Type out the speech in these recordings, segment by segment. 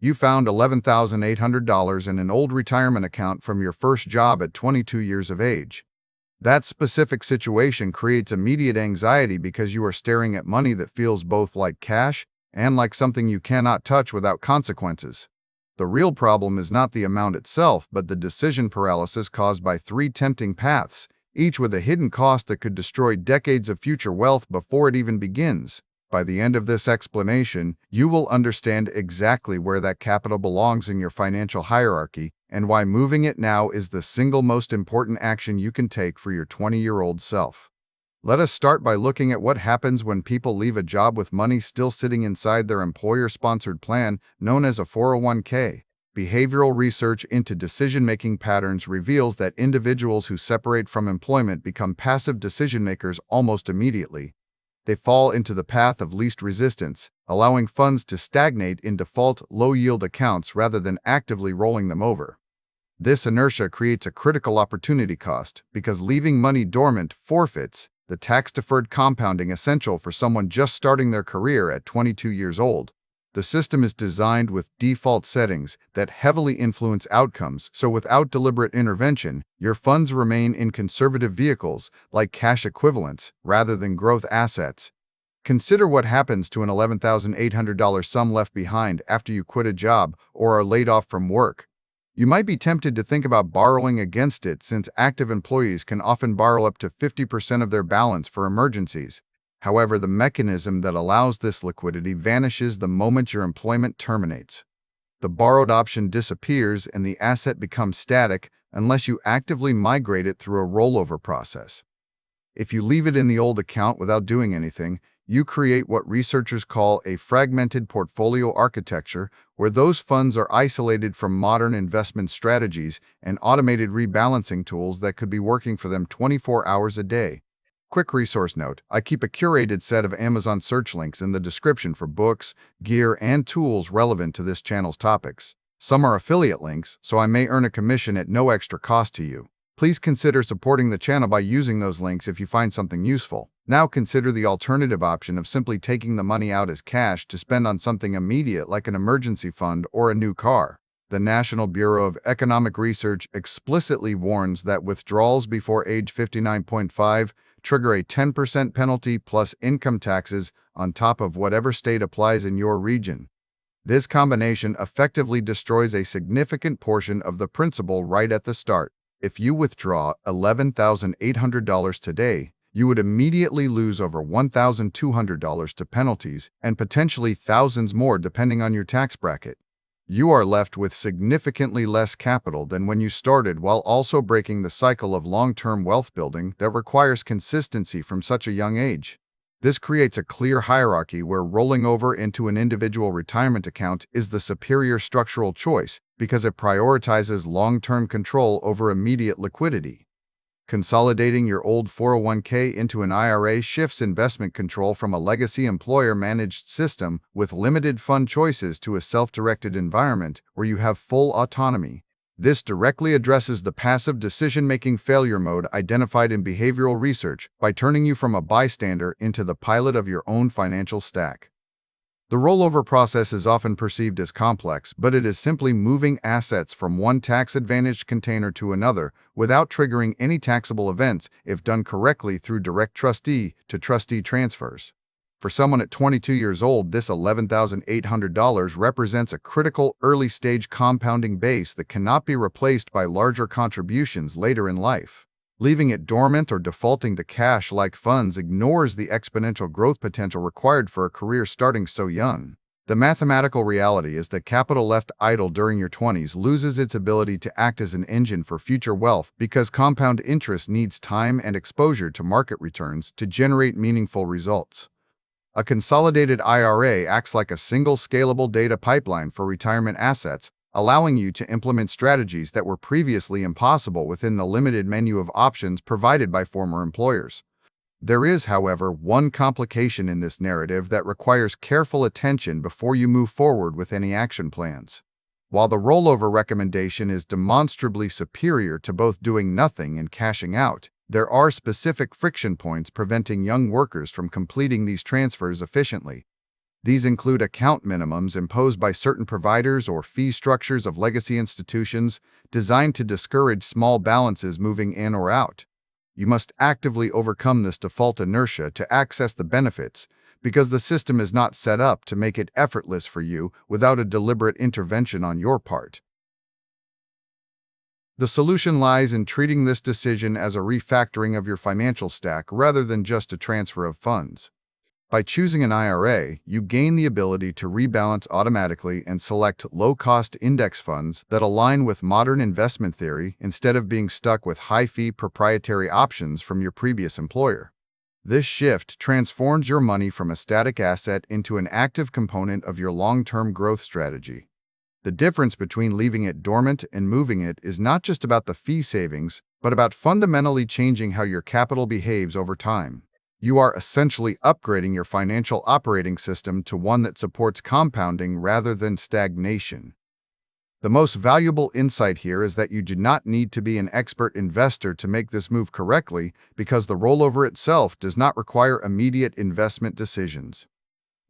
You found $11,800 in an old retirement account from your first job at 22 years of age. That specific situation creates immediate anxiety because you are staring at money that feels both like cash and like something you cannot touch without consequences. The real problem is not the amount itself, but the decision paralysis caused by three tempting paths, each with a hidden cost that could destroy decades of future wealth before it even begins. By the end of this explanation, you will understand exactly where that capital belongs in your financial hierarchy and why moving it now is the single most important action you can take for your 20-year-old self. Let us start by looking at what happens when people leave a job with money still sitting inside their employer-sponsored plan, known as a 401k. Behavioral research into decision-making patterns reveals that individuals who separate from employment become passive decision-makers almost immediately. They fall into the path of least resistance, allowing funds to stagnate in default low-yield accounts rather than actively rolling them over. This inertia creates a critical opportunity cost because leaving money dormant forfeits the tax-deferred compounding essential for someone just starting their career at 22 years old. The system is designed with default settings that heavily influence outcomes, so without deliberate intervention, your funds remain in conservative vehicles like cash equivalents rather than growth assets. Consider what happens to an $11,800 sum left behind after you quit a job or are laid off from work. You might be tempted to think about borrowing against it since active employees can often borrow up to 50% of their balance for emergencies. However, the mechanism that allows this liquidity vanishes the moment your employment terminates. The borrowed option disappears and the asset becomes static unless you actively migrate it through a rollover process. If you leave it in the old account without doing anything, you create what researchers call a fragmented portfolio architecture, where those funds are isolated from modern investment strategies and automated rebalancing tools that could be working for them 24 hours a day. Quick resource note, I keep a curated set of Amazon search links in the description for books, gear, and tools relevant to this channel's topics. Some are affiliate links, so I may earn a commission at no extra cost to you. Please consider supporting the channel by using those links if you find something useful. Now consider the alternative option of simply taking the money out as cash to spend on something immediate like an emergency fund or a new car. The National Bureau of Economic Research explicitly warns that withdrawals before age 59.5 trigger a 10% penalty plus income taxes on top of whatever state applies in your region. This combination effectively destroys a significant portion of the principal right at the start. If you withdraw $11,800 today, you would immediately lose over $1,200 to penalties and potentially thousands more depending on your tax bracket. You are left with significantly less capital than when you started, while also breaking the cycle of long-term wealth building that requires consistency from such a young age. This creates a clear hierarchy where rolling over into an individual retirement account is the superior structural choice because it prioritizes long-term control over immediate liquidity. Consolidating your old 401k into an IRA shifts investment control from a legacy employer-managed system with limited fund choices to a self-directed environment where you have full autonomy. This directly addresses the passive decision-making failure mode identified in behavioral research by turning you from a bystander into the pilot of your own financial stack. The rollover process is often perceived as complex, but it is simply moving assets from one tax-advantaged container to another without triggering any taxable events if done correctly through direct trustee-to-trustee transfers. For someone at 22 years old, this $11,800 represents a critical early-stage compounding base that cannot be replaced by larger contributions later in life. Leaving it dormant or defaulting to cash-like funds ignores the exponential growth potential required for a career starting so young. The mathematical reality is that capital left idle during your 20s loses its ability to act as an engine for future wealth because compound interest needs time and exposure to market returns to generate meaningful results. A consolidated IRA acts like a single scalable data pipeline for retirement assets, allowing you to implement strategies that were previously impossible within the limited menu of options provided by former employers. There is, however, one complication in this narrative that requires careful attention before you move forward with any action plans. While the rollover recommendation is demonstrably superior to both doing nothing and cashing out, there are specific friction points preventing young workers from completing these transfers efficiently. These include account minimums imposed by certain providers or fee structures of legacy institutions designed to discourage small balances moving in or out. You must actively overcome this default inertia to access the benefits, because the system is not set up to make it effortless for you without a deliberate intervention on your part. The solution lies in treating this decision as a refactoring of your financial stack rather than just a transfer of funds. By choosing an IRA, you gain the ability to rebalance automatically and select low-cost index funds that align with modern investment theory instead of being stuck with high-fee proprietary options from your previous employer. This shift transforms your money from a static asset into an active component of your long-term growth strategy. The difference between leaving it dormant and moving it is not just about the fee savings, but about fundamentally changing how your capital behaves over time. You are essentially upgrading your financial operating system to one that supports compounding rather than stagnation. The most valuable insight here is that you do not need to be an expert investor to make this move correctly, because the rollover itself does not require immediate investment decisions.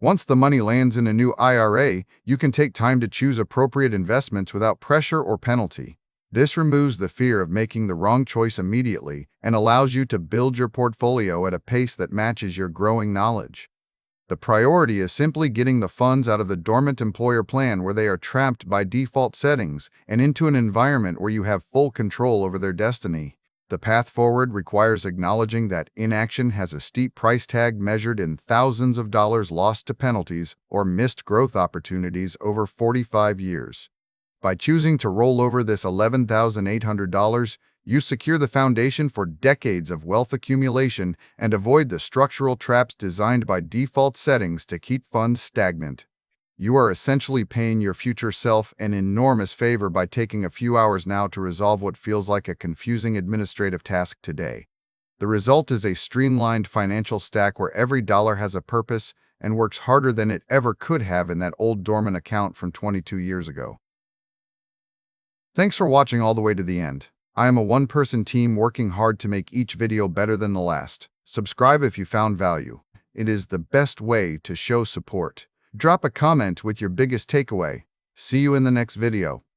Once the money lands in a new IRA, you can take time to choose appropriate investments without pressure or penalty. This removes the fear of making the wrong choice immediately and allows you to build your portfolio at a pace that matches your growing knowledge. The priority is simply getting the funds out of the dormant employer plan where they are trapped by default settings and into an environment where you have full control over their destiny. The path forward requires acknowledging that inaction has a steep price tag measured in thousands of dollars lost to penalties or missed growth opportunities over 45 years. By choosing to roll over this $11,800, you secure the foundation for decades of wealth accumulation and avoid the structural traps designed by default settings to keep funds stagnant. You are essentially paying your future self an enormous favor by taking a few hours now to resolve what feels like a confusing administrative task today. The result is a streamlined financial stack where every dollar has a purpose and works harder than it ever could have in that old dormant account from 22 years ago. Thanks for watching all the way to the end. I am a one-person team working hard to make each video better than the last. Subscribe if you found value. It is the best way to show support. Drop a comment with your biggest takeaway. See you in the next video.